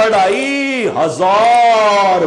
2500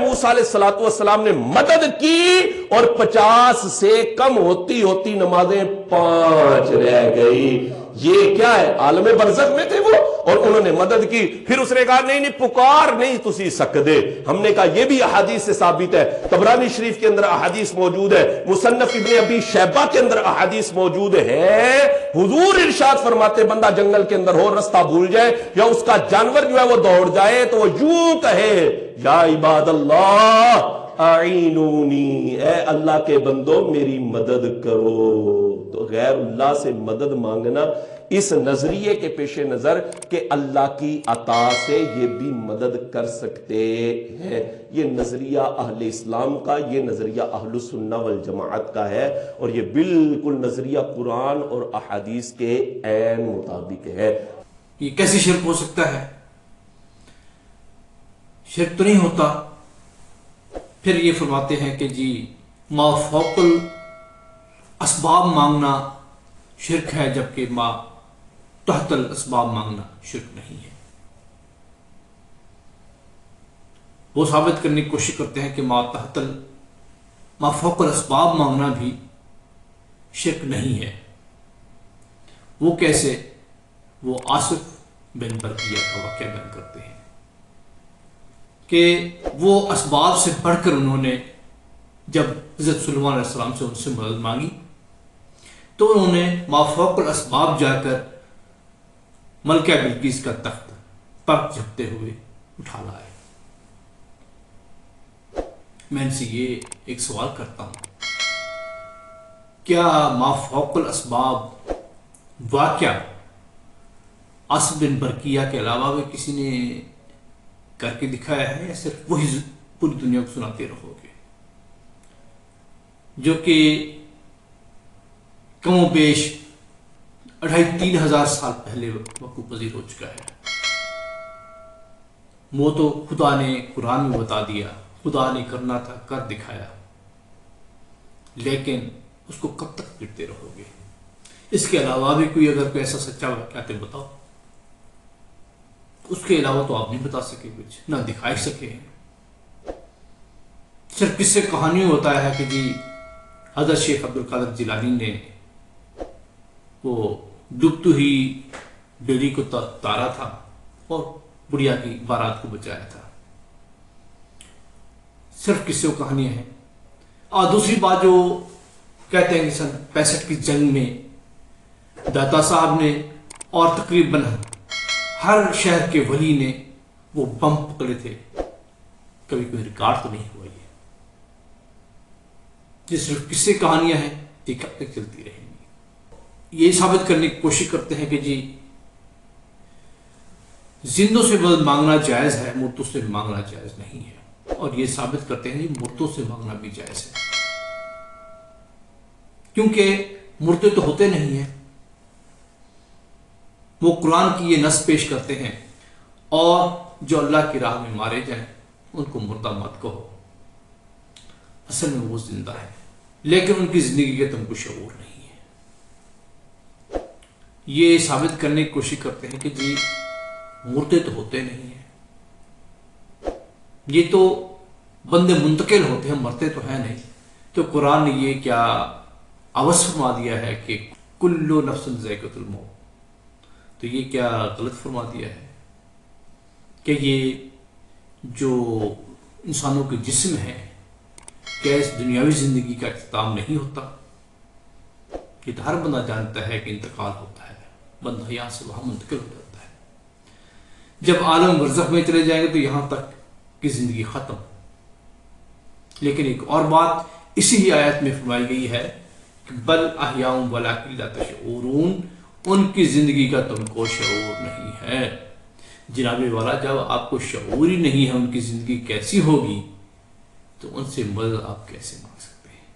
موسیٰ علیہ السلام نے مدد کی اور 50 سے کم ہوتی ہوتی نمازیں 5 رہ گئی. یہ کیا ہے؟ عالم برزخ میں تھے وہ اور انہوں نے مدد کی. پھر اس نے کہا نہیں پکار نہیں تسی سکدے. ہم نے کہا یہ بھی احادیث سے ثابت ہے. طبرانی شریف کے اندر احادیث موجود ہے, مصنف ابن ابی شیبہ کے اندر احادیث موجود ہے. حضور ارشاد فرماتے بندہ جنگل کے اندر ہو, رستہ بھول جائے یا اس کا جانور جو ہے وہ دوڑ جائے تو وہ یوں کہے یا عباد اللہ اعینونی, اے اللہ کے بندو میری مدد کرو. تو غیر اللہ سے مدد مانگنا اس نظریے کے پیش نظر کہ اللہ کی عطا سے یہ بھی مدد کر سکتے ہیں, یہ نظریہ اہل اسلام کا, یہ نظریہ اہل السنہ والجماعت کا ہے اور یہ بالکل نظریہ قرآن اور احادیث کے عین مطابق ہے. یہ کیسے شرک ہو سکتا ہے؟ شرک تو نہیں ہوتا. پھر یہ فرماتے ہیں کہ جی ما فوق الاسباب مانگنا شرک ہے, جبکہ ما تحت الاسباب مانگنا شرک نہیں ہے. وہ ثابت کرنے کی کوشش کرتے ہیں کہ ما فوق الاسباب مانگنا بھی شرک نہیں ہے. وہ کیسے؟ وہ آصف بن برقیہ کا واقعہ بیان کرتے ہیں کہ وہ اسباب سے بڑھ کر انہوں نے جب حضرت سلیمان علیہ السلام سے ان سے مدد مانگی تو انہوں نے ما فوق الاسباب جا کر ملکہ بلقیس کا تخت پر جھپتے ہوئے اٹھا لائے. میں ان سے یہ ایک سوال کرتا ہوں, کیا ما فوق الاسباب واقعہ آصف بن برقیہ کے علاوہ بھی کسی نے کر کے دکھایا ہے یا صرف وہی پوری دنیا کو سناتے رہو گے؟ جو کہ کم و بیش 2500-3000 سال پہلے وقوع پذیر ہو چکا ہے. وہ تو خدا نے قرآن میں بتا دیا, خدا نے کرنا تھا کر دکھایا, لیکن اس کو کب تک پڑھتے رہو گے؟ اس کے علاوہ بھی کوئی اگر کوئی ایسا سچا واقعہ بتاؤ. اس کے علاوہ تو آپ نہیں بتا سکے, کچھ نہ دکھائی سکے. صرف کس سے کہانی ہوتا ہے کہ جی حضرت شیخ عبد القادر جیلانی نے وہ ڈوبتی ہوئی بیڑی کو تارا تھا اور بڑھیا کی بارات کو بچایا تھا. صرف کس سے وہ کہانیاں ہیں. اور دوسری بات جو کہتے ہیں کہ سن 65 کی جنگ میں داتا صاحب نے اور تقریباً ہر شہر کے ولی نے وہ بم پکڑے تھے, کبھی کوئی ریکارڈ تو نہیں ہوا. یہ صرف قصے کہانیاں ہیں, یہ کب تک چلتی رہیں گی؟ یہ ثابت کرنے کی کوشش کرتے ہیں کہ جی زندوں سے مدد مانگنا جائز ہے, مردوں سے مانگنا جائز نہیں ہے. اور یہ ثابت کرتے ہیں کہ مردوں سے مانگنا بھی جائز ہے, کیونکہ مردے تو ہوتے نہیں ہیں. وہ قرآن کی یہ نص پیش کرتے ہیں, اور جو اللہ کی راہ میں مارے جائیں ان کو مردہ مت کہو. اصل میں وہ زندہ ہے, لیکن ان کی زندگی کا تم کو شعور نہیں ہے. یہ ثابت کرنے کی کوشش کرتے ہیں کہ جی مردے تو ہوتے نہیں ہیں, یہ تو بندے منتقل ہوتے ہیں, مرتے تو ہیں نہیں. تو قرآن نے یہ کیا عوض فرما دیا ہے کہ کل نفس ذائقۃ الموت. تو یہ کیا غلط فرما دیا ہے کہ یہ جو انسانوں کے جسم ہے کیا اس دنیاوی زندگی کا اختتام نہیں ہوتا؟ یہ تو ہر بندہ جانتا ہے کہ انتقال ہوتا ہے, بندہ یہاں سے وہاں منتقل ہو جاتا ہے. جب عالم برزخ میں چلے جائیں گے تو یہاں تک کی زندگی ختم. لیکن ایک اور بات اسی ہی آیت میں فرمائی گئی ہے کہ بل احیاء ولکن لا تشعرون, ان کی زندگی کا تم کو شعور نہیں ہے. جناب والا, جب آپ کو شعور ہی نہیں ہے ان کی زندگی کیسی ہوگی تو ان سے مدد آپ کیسے مانگ سکتے ہیں؟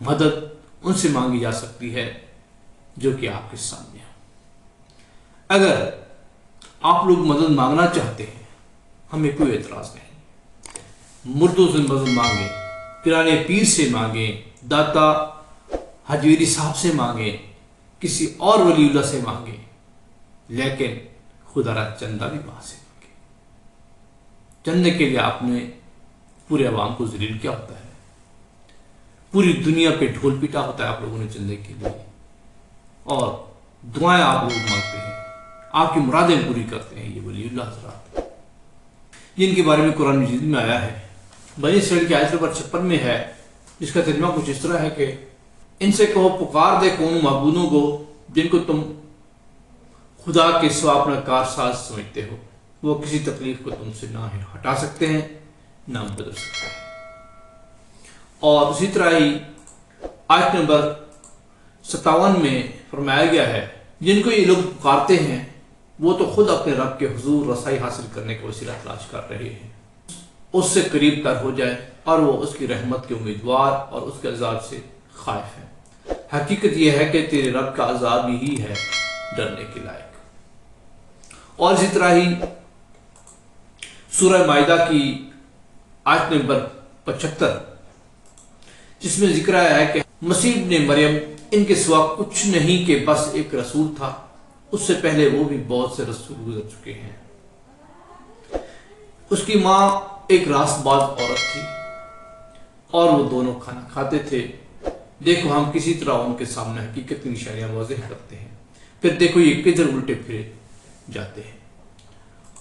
مدد ان سے مانگی جا سکتی ہے جو کہ آپ کے سامنے ہے. اگر آپ لوگ مدد مانگنا چاہتے ہیں ہمیں کوئی اعتراض نہیں, مردوں سے مدد مانگیں, پیرانے پیر سے مانگیں, داتا حجویری صاحب سے مانگیں, کسی اور ولی اللہ سے مانگیں, لیکن خدا را چندہ بھی وہاں سے مانگیں. چندے کے لیے آپ نے پورے عوام کو ذلیل کیا ہوتا ہے، پوری دنیا پہ ڈھول پیٹا ہوتا ہے آپ لوگوں نے چندے کے لیے، اور دعائیں آپ لوگ مانگتے ہیں، آپ کی مرادیں پوری کرتے ہیں یہ ولی اللہ حضرات، جن کے بارے میں قرآن مجید میں آیا ہے۔ بنی اسرائیل کی آیت نمبر 56 میں ہے، جس کا ترجمہ کچھ اس طرح ہے کہ ان سے کہو پکار دے کون معبودوں کو جن کو تم خدا کے سوا اپنا کارساز سمجھتے ہو، وہ کسی تکلیف کو تم سے نہ ہٹا سکتے ہیں نہ بدل سکتے ہیں۔ اور اسی طرح ہی آیت نمبر 57 میں فرمایا گیا ہے جن کو یہ لوگ پکارتے ہیں وہ تو خود اپنے رب کے حضور رسائی حاصل کرنے کا وسیلہ تلاش کر رہے ہیں، اس سے قریب تر ہو جائے اور وہ اس کی رحمت کے امیدوار اور اس کے عذاب سے خائف ہیں۔ حقیقت یہ ہے کہ تیرے رب کا عذاب ہی ہے ڈرنے کے لائق۔ اور اسی طرح ہی سورہ مائدہ کی آیت نمبر 75 جس میں ذکر آیا ہے کہ مسیح ابن مریم ان کے سوا کچھ نہیں کہ بس ایک رسول تھا، اس سے پہلے وہ بھی بہت سے رسول گزر چکے ہیں۔ اس کی ماں ایک راست باز عورت تھی اور وہ دونوں کھانا کھاتے تھے۔ دیکھو ہم کسی طرح ان کے سامنے حقیقت کی نشانیاں واضح کرتے ہیں، پھر دیکھو یہ کدھر الٹے پھرے جاتے ہیں۔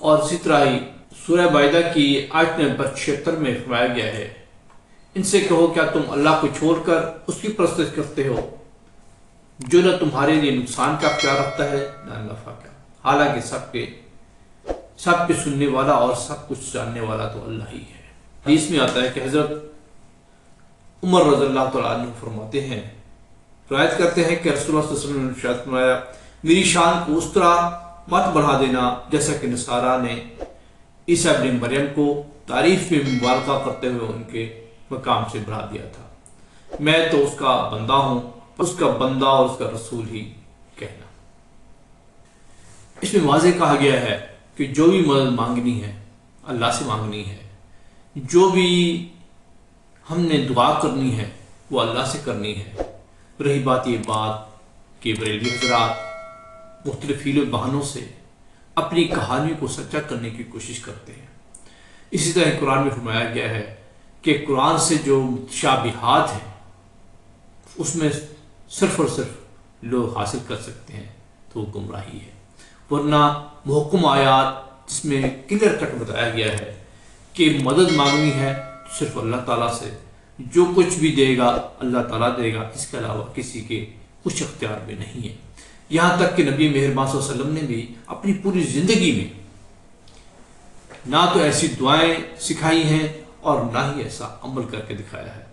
اور اسی طرح ہی سورہ مائدہ کی آیت نمبر 76 میں فرمایا گیا ہے ان سے کہو کیا تم اللہ کو چھوڑ کر اس کی پرستش کرتے ہو جو نہ تمہارے لیے نقصان کا اختیار رکھتا ہے نہ نفع کا، حالانکہ سب پہ سننے والا اور سب کچھ جاننے والا تو اللہ ہی ہے۔ حدیث میں آتا ہے کہ حضرت عمر رضی اللہ تعالیٰ عنہ فرماتے ہیں، روایت کرتے ہیں کہ رسول اللہ صلی اللہ علیہ وسلم نے ارشاد فرمایا میری شان کو اس طرح مت بڑھا دینا جیسا کہ نصارہ نے عیسیٰ ابن مریم کو تعریف میں مبالغہ کرتے ہوئے ان کے مقام سے بڑھا دیا تھا۔ میں تو اس کا بندہ ہوں، اس کا بندہ اور اس کا رسول ہی کہنا۔ اس میں واضح کہا گیا ہے کہ جو بھی مدد مانگنی ہے اللہ سے مانگنی ہے، جو بھی ہم نے دعا کرنی ہے وہ اللہ سے کرنی ہے۔ رہی بات یہ بات کہ بریلوی حضرات مختلف حیل و بہانوں سے اپنی کہانیوں کو سچا کرنے کی کوشش کرتے ہیں۔ اسی طرح قرآن میں فرمایا گیا ہے کہ قرآن سے جو متشابہات ہیں اس میں صرف اور صرف لوگ حاصل کر سکتے ہیں تو وہ گمراہی ہے، ورنہ محکم آیات جس میں کلیئر کٹ بتایا گیا ہے کہ مدد مانگنی ہے صرف اللہ تعالیٰ سے، جو کچھ بھی دے گا اللہ تعالیٰ دے گا، اس کے علاوہ کسی کے کچھ اختیار میں نہیں ہے۔ یہاں تک کہ نبی مہربان صلی اللہ علیہ وسلم نے بھی اپنی پوری زندگی میں نہ تو ایسی دعائیں سکھائی ہیں اور نہ ہی ایسا عمل کر کے دکھایا ہے،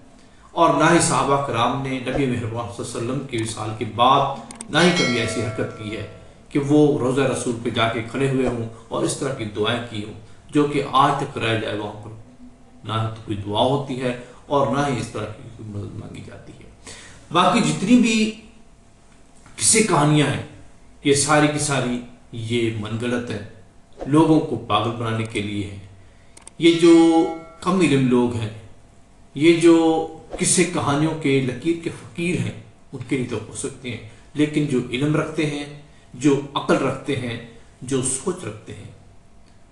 اور نہ ہی صحابہ کرام نے نبی مہربان صلی اللہ علیہ وسلم کے وصال کے بعد نہ ہی کبھی ایسی حرکت کی ہے کہ وہ روضہ رسول پہ جا کے کھڑے ہوئے ہوں اور اس طرح کی دعائیں کی ہوں جو کہ آج تک کرایا جائے وہاں پر نہ تو کوئی دعا ہوتی ہے اور نہ ہی اس طرح کی کوئی مدد مانگی جاتی ہے۔ باقی جتنی بھی قصے کہانیاں ہیں یہ ساری کی ساری یہ من گڑت ہے، لوگوں کو پاگل بنانے کے لیے ہیں۔ یہ جو کم علم لوگ ہیں، یہ جو قصے کہانیوں کے لکیر کے فقیر ہیں ان کے لیے تو ہو سکتے ہیں، لیکن جو علم رکھتے ہیں، جو عقل رکھتے ہیں، جو سوچ رکھتے ہیں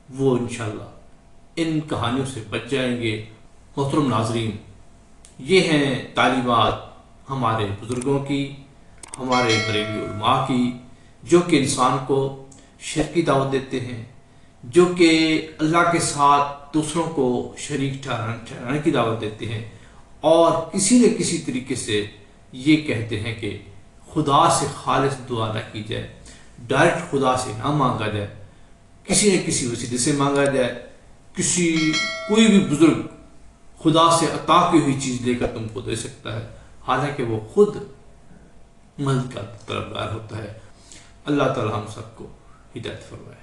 وہ انشاءاللہ ان کہانیوں سے بچ جائیں گے۔ محترم ناظرین، یہ ہیں تعلیمات ہمارے بزرگوں کی، ہمارے بریلوی علماء کی، جو کہ انسان کو شرک کی دعوت دیتے ہیں، جو کہ اللہ کے ساتھ دوسروں کو شریک ٹھہرانے کی دعوت دیتے ہیں، اور کسی نہ کسی طریقے سے یہ کہتے ہیں کہ خدا سے خالص دعا نہ کی جائے، ڈائریکٹ خدا سے نہ مانگا جائے، کسی نہ کسی وسیلے سے مانگا جائے، کوئی بھی بزرگ خدا سے عطا کی ہوئی چیز لے کر تم کو دے سکتا ہے، حالانکہ وہ خود مدد کا طلبگار ہوتا ہے۔ اللہ تعالی ہم سب کو ہدایت فرمائے۔